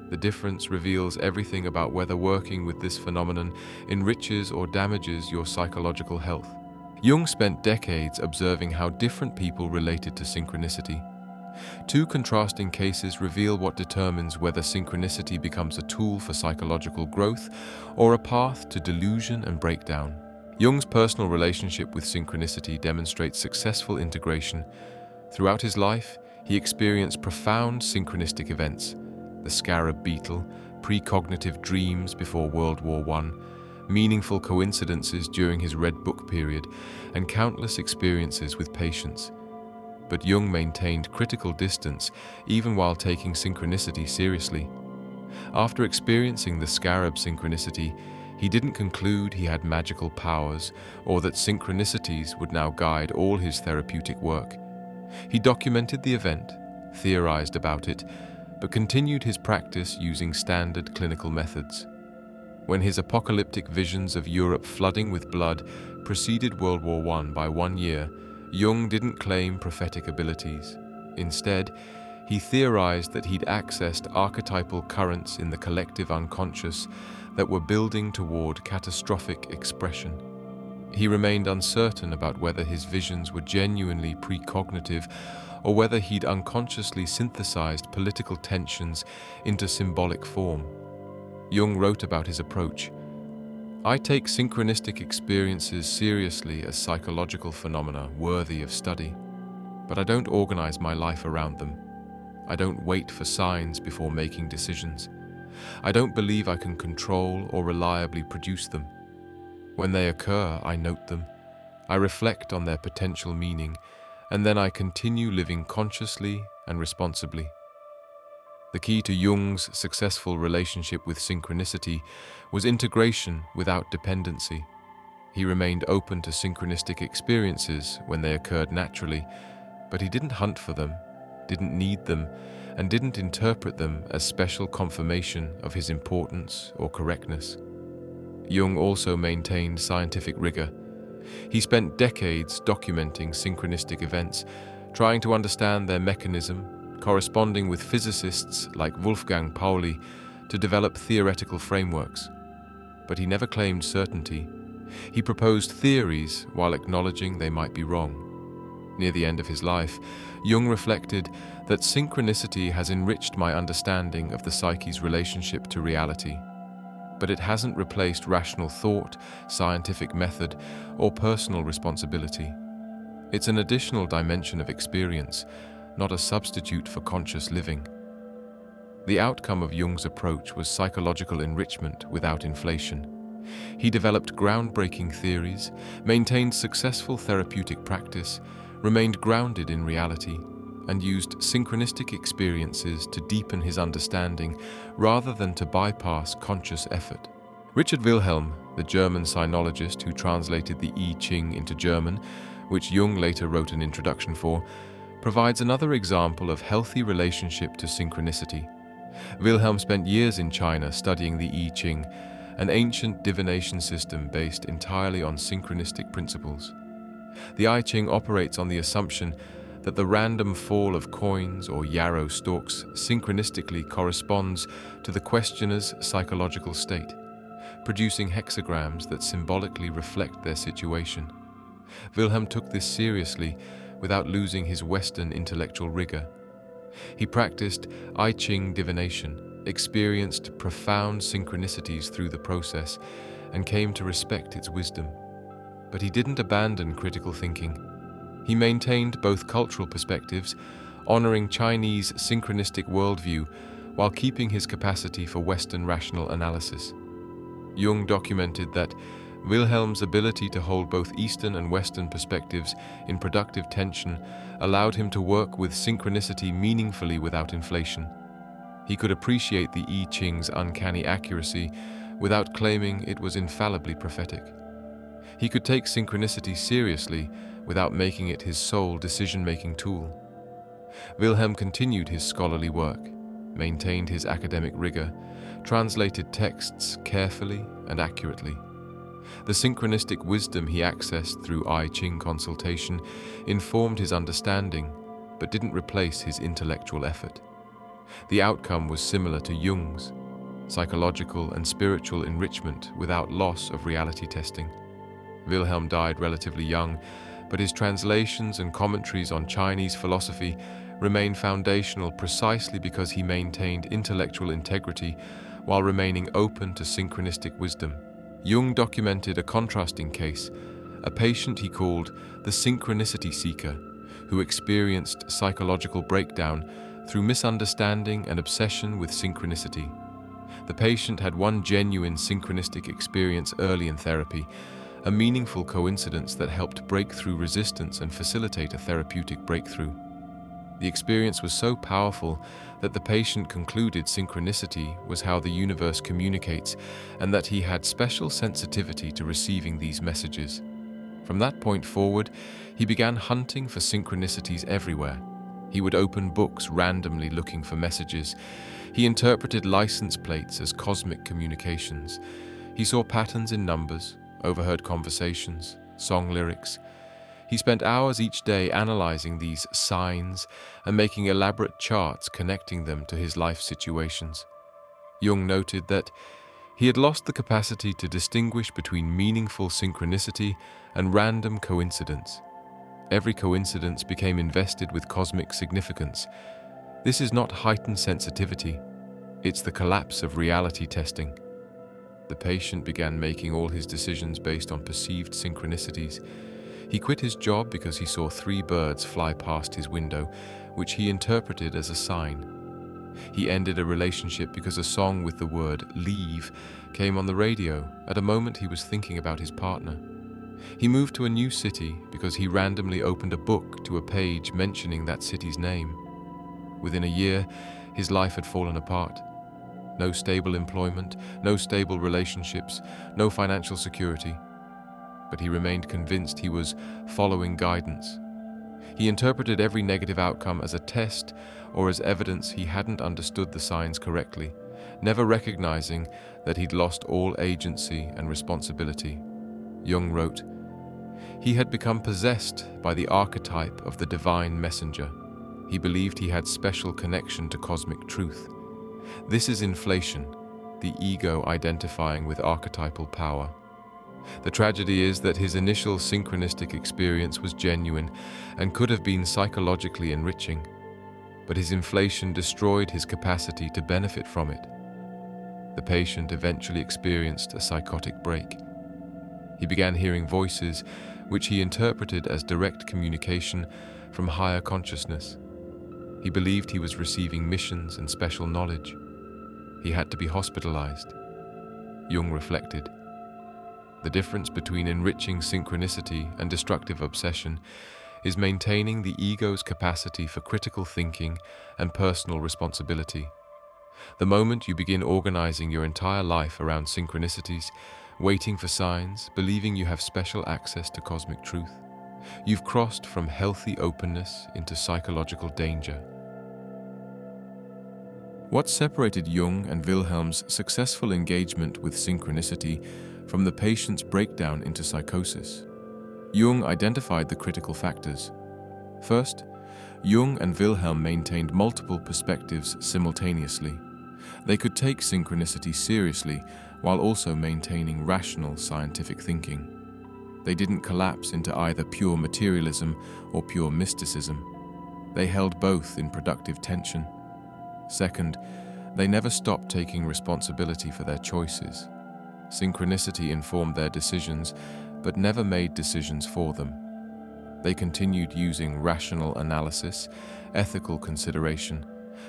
The difference reveals everything about whether working with this phenomenon enriches or damages your psychological health. Jung spent decades observing how different people related to synchronicity. Two contrasting cases reveal what determines whether synchronicity becomes a tool for psychological growth or a path to delusion and breakdown. Jung's personal relationship with synchronicity demonstrates successful integration. Throughout his life, he experienced profound synchronistic events: the scarab beetle, precognitive dreams before World War I, meaningful coincidences during his Red Book period, and countless experiences with patients. But Jung maintained critical distance even while taking synchronicity seriously. After experiencing the scarab synchronicity, he didn't conclude he had magical powers or that synchronicities would now guide all his therapeutic work. He documented the event, theorized about it, but continued his practice using standard clinical methods. When his apocalyptic visions of Europe flooding with blood preceded World War I by 1 year, Jung didn't claim prophetic abilities. Instead, he theorized that he'd accessed archetypal currents in the collective unconscious that were building toward catastrophic expression. He remained uncertain about whether his visions were genuinely precognitive or whether he'd unconsciously synthesized political tensions into symbolic form. Jung wrote about his approach. "I take synchronistic experiences seriously as psychological phenomena worthy of study, but I don't organize my life around them. I don't wait for signs before making decisions. I don't believe I can control or reliably produce them. When they occur, I note them. I reflect on their potential meaning, and then I continue living consciously and responsibly." The key to Jung's successful relationship with synchronicity was integration without dependency. He remained open to synchronistic experiences when they occurred naturally, but he didn't hunt for them, didn't need them, and didn't interpret them as special confirmation of his importance or correctness. Jung also maintained scientific rigor. He spent decades documenting synchronistic events, trying to understand their mechanism, corresponding with physicists like Wolfgang Pauli to develop theoretical frameworks. But he never claimed certainty. He proposed theories while acknowledging they might be wrong. Near the end of his life, Jung reflected that synchronicity has enriched my understanding of the psyche's relationship to reality, but it hasn't replaced rational thought, scientific method, or personal responsibility. It's an additional dimension of experience, not a substitute for conscious living. The outcome of Jung's approach was psychological enrichment without inflation. He developed groundbreaking theories, maintained successful therapeutic practice, remained grounded in reality, and used synchronistic experiences to deepen his understanding rather than to bypass conscious effort. Richard Wilhelm, the German sinologist who translated the I Ching into German, which Jung later wrote an introduction for, provides another example of healthy relationship to synchronicity. Wilhelm spent years in China studying the I Ching, an ancient divination system based entirely on synchronistic principles. The I Ching operates on the assumption that the random fall of coins or yarrow stalks synchronistically corresponds to the questioner's psychological state, producing hexagrams that symbolically reflect their situation. Wilhelm took this seriously without losing his Western intellectual rigor. He practiced I Ching divination, experienced profound synchronicities through the process, and came to respect its wisdom. But he didn't abandon critical thinking. He maintained both cultural perspectives, honoring Chinese synchronistic worldview while keeping his capacity for Western rational analysis. Jung documented that Wilhelm's ability to hold both Eastern and Western perspectives in productive tension allowed him to work with synchronicity meaningfully without inflation. He could appreciate the I Ching's uncanny accuracy without claiming it was infallibly prophetic. He could take synchronicity seriously without making it his sole decision-making tool. Wilhelm continued his scholarly work, maintained his academic rigor, translated texts carefully and accurately. The synchronistic wisdom he accessed through I Ching consultation informed his understanding, but didn't replace his intellectual effort. The outcome was similar to Jung's: psychological and spiritual enrichment without loss of reality testing. Wilhelm died relatively young, but his translations and commentaries on Chinese philosophy remain foundational precisely because he maintained intellectual integrity while remaining open to synchronistic wisdom. Jung documented a contrasting case, a patient he called the synchronicity seeker, who experienced psychological breakdown through misunderstanding and obsession with synchronicity. The patient had one genuine synchronistic experience early in therapy, a meaningful coincidence that helped break through resistance and facilitate a therapeutic breakthrough. The experience was so powerful that the patient concluded synchronicity was how the universe communicates and that he had special sensitivity to receiving these messages. From that point forward, he began hunting for synchronicities everywhere. He would open books randomly looking for messages. He interpreted license plates as cosmic communications. He saw patterns in numbers, overheard conversations, song lyrics. He spent hours each day analyzing these signs and making elaborate charts connecting them to his life situations. Jung noted that he had lost the capacity to distinguish between meaningful synchronicity and random coincidence. Every coincidence became invested with cosmic significance. This is not heightened sensitivity, it's the collapse of reality testing. The patient began making all his decisions based on perceived synchronicities. He quit his job because he saw 3 birds fly past his window, which he interpreted as a sign. He ended a relationship because a song with the word "leave" came on the radio at a moment he was thinking about his partner. He moved to a new city because he randomly opened a book to a page mentioning that city's name. Within a year, his life had fallen apart. No stable employment, no stable relationships, no financial security. But he remained convinced he was following guidance. He interpreted every negative outcome as a test or as evidence he hadn't understood the signs correctly, never recognizing that he'd lost all agency and responsibility. Jung wrote, "He had become possessed by the archetype of the divine messenger. He believed he had special connection to cosmic truth. This is inflation, the ego identifying with archetypal power. The tragedy is that his initial synchronistic experience was genuine and could have been psychologically enriching, but his inflation destroyed his capacity to benefit from it. The patient eventually experienced a psychotic break. He began hearing voices which he interpreted as direct communication from higher consciousness. He believed he was receiving missions and special knowledge. He had to be hospitalized." Jung reflected, "The difference between enriching synchronicity and destructive obsession is maintaining the ego's capacity for critical thinking and personal responsibility. The moment you begin organizing your entire life around synchronicities, waiting for signs, believing you have special access to cosmic truth, you've crossed from healthy openness into psychological danger." What separated Jung and Wilhelm's successful engagement with synchronicity from the patient's breakdown into psychosis? Jung identified the critical factors. First, Jung and Wilhelm maintained multiple perspectives simultaneously. They could take synchronicity seriously while also maintaining rational scientific thinking. They didn't collapse into either pure materialism or pure mysticism. They held both in productive tension. Second, they never stopped taking responsibility for their choices. Synchronicity informed their decisions, but never made decisions for them. They continued using rational analysis, ethical consideration,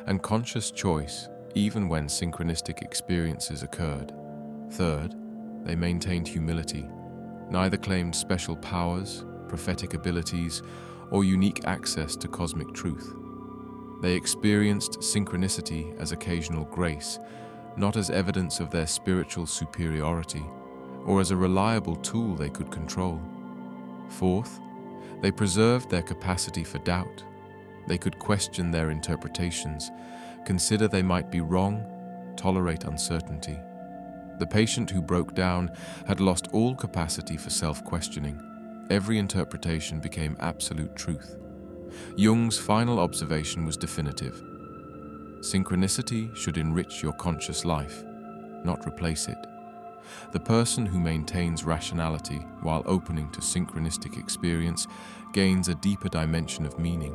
and conscious choice even when synchronistic experiences occurred. Third, they maintained humility. Neither claimed special powers, prophetic abilities, or unique access to cosmic truth. They experienced synchronicity as occasional grace, not as evidence of their spiritual superiority, or as a reliable tool they could control. Fourth, they preserved their capacity for doubt. They could question their interpretations, consider they might be wrong, tolerate uncertainty. The patient who broke down had lost all capacity for self-questioning. Every interpretation became absolute truth. Jung's final observation was definitive. Synchronicity should enrich your conscious life, not replace it. The person who maintains rationality while opening to synchronistic experience gains a deeper dimension of meaning.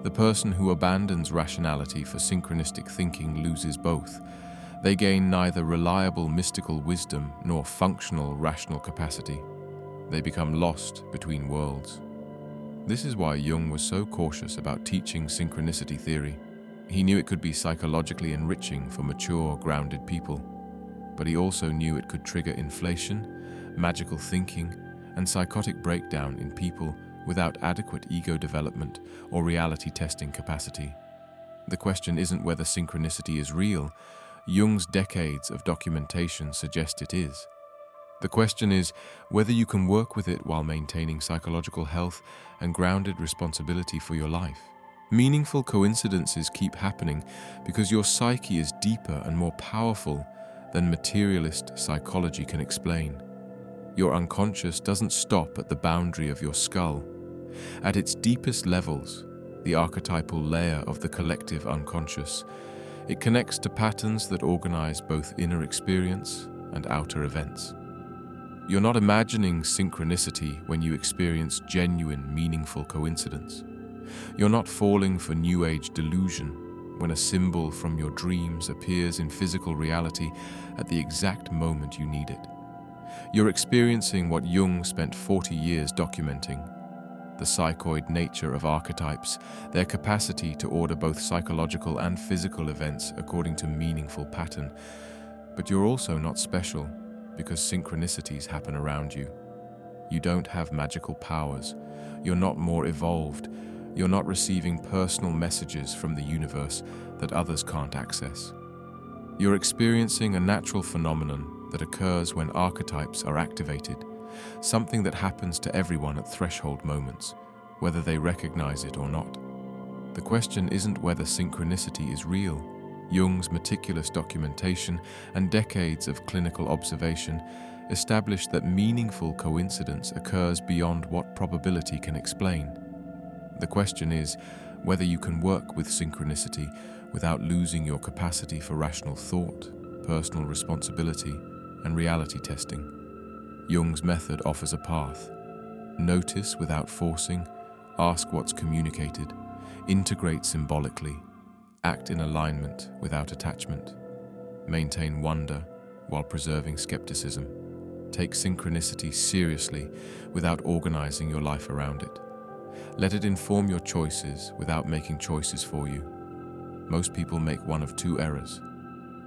The person who abandons rationality for synchronistic thinking loses both. They gain neither reliable mystical wisdom nor functional rational capacity. They become lost between worlds. This is why Jung was so cautious about teaching synchronicity theory. He knew it could be psychologically enriching for mature, grounded people, but he also knew it could trigger inflation, magical thinking, and psychotic breakdown in people without adequate ego development or reality testing capacity. The question isn't whether synchronicity is real. Jung's decades of documentation suggest it is. The question is whether you can work with it while maintaining psychological health and grounded responsibility for your life. Meaningful coincidences keep happening because your psyche is deeper and more powerful than materialist psychology can explain. Your unconscious doesn't stop at the boundary of your skull. At its deepest levels, the archetypal layer of the collective unconscious, it connects to patterns that organize both inner experience and outer events. You're not imagining synchronicity when you experience genuine, meaningful coincidence. You're not falling for New Age delusion when a symbol from your dreams appears in physical reality at the exact moment you need it. You're experiencing what Jung spent 40 years documenting: the psychoid nature of archetypes, their capacity to order both psychological and physical events according to meaningful pattern. But you're also not special because synchronicities happen around you. You don't have magical powers. You're not more evolved. You're not receiving personal messages from the universe that others can't access. You're experiencing a natural phenomenon that occurs when archetypes are activated, something that happens to everyone at threshold moments, whether they recognize it or not. The question isn't whether synchronicity is real. Jung's meticulous documentation and decades of clinical observation established that meaningful coincidence occurs beyond what probability can explain. The question is whether you can work with synchronicity without losing your capacity for rational thought, personal responsibility, and reality testing. Jung's method offers a path. Notice without forcing, ask what's communicated, integrate symbolically, act in alignment without attachment, maintain wonder while preserving skepticism. Take synchronicity seriously without organizing your life around it. Let it inform your choices without making choices for you. Most people make one of two errors.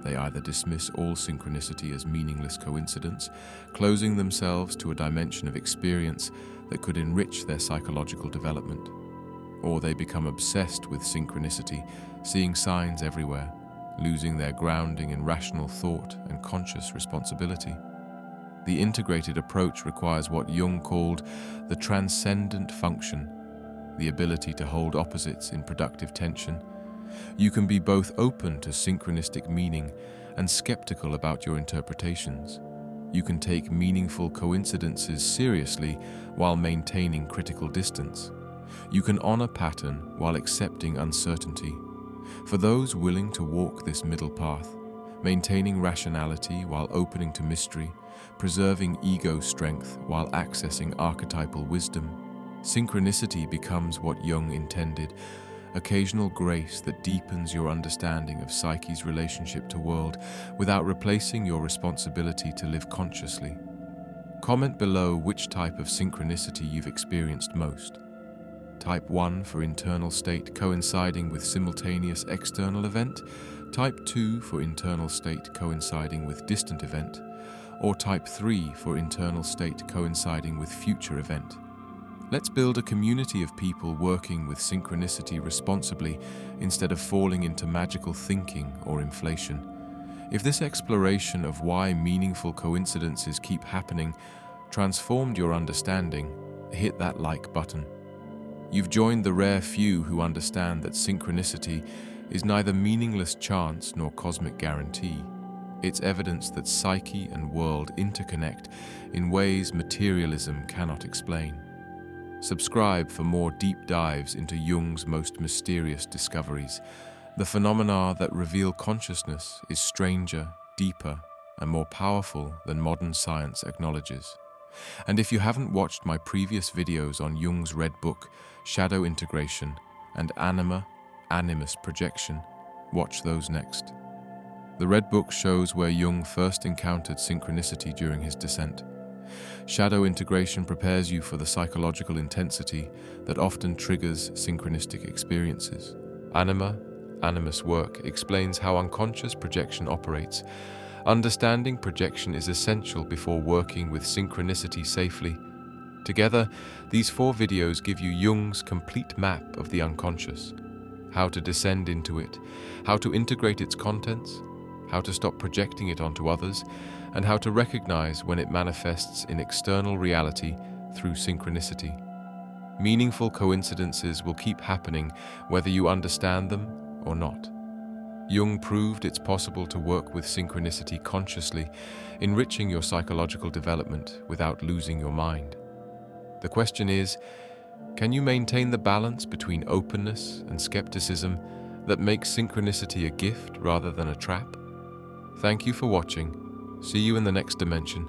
They either dismiss all synchronicity as meaningless coincidence, closing themselves to a dimension of experience that could enrich their psychological development, or they become obsessed with synchronicity, seeing signs everywhere, losing their grounding in rational thought and conscious responsibility. The integrated approach requires what Jung called the transcendent function, the ability to hold opposites in productive tension. You can be both open to synchronistic meaning and skeptical about your interpretations. You can take meaningful coincidences seriously while maintaining critical distance. You can honor pattern while accepting uncertainty. For those willing to walk this middle path, maintaining rationality while opening to mystery, preserving ego strength while accessing archetypal wisdom, synchronicity becomes what Jung intended: occasional grace that deepens your understanding of psyche's relationship to world without replacing your responsibility to live consciously. Comment below which type of synchronicity you've experienced most. Type 1 for internal state coinciding with simultaneous external event, Type 2 for internal state coinciding with distant event, or Type 3 for internal state coinciding with future event. Let's build a community of people working with synchronicity responsibly instead of falling into magical thinking or inflation. If this exploration of why meaningful coincidences keep happening transformed your understanding, hit that like button. You've joined the rare few who understand that synchronicity is neither meaningless chance nor cosmic guarantee. It's evidence that psyche and world interconnect in ways materialism cannot explain. Subscribe for more deep dives into Jung's most mysterious discoveries. The phenomena that reveal consciousness is stranger, deeper, and more powerful than modern science acknowledges. And if you haven't watched my previous videos on Jung's Red Book, shadow integration, and animus projection, watch those next. The Red Book shows where Jung first encountered synchronicity during his descent. Shadow integration prepares you for the psychological intensity that often triggers synchronistic experiences. Animus work explains how unconscious projection operates. Understanding projection is essential before working with synchronicity safely. Together, these 4 videos give you Jung's complete map of the unconscious, how to descend into it, how to integrate its contents, how to stop projecting it onto others, and how to recognize when it manifests in external reality through synchronicity. Meaningful coincidences will keep happening whether you understand them or not. Jung proved it's possible to work with synchronicity consciously, enriching your psychological development without losing your mind. The question is, can you maintain the balance between openness and skepticism that makes synchronicity a gift rather than a trap? Thank you for watching. See you in the next dimension.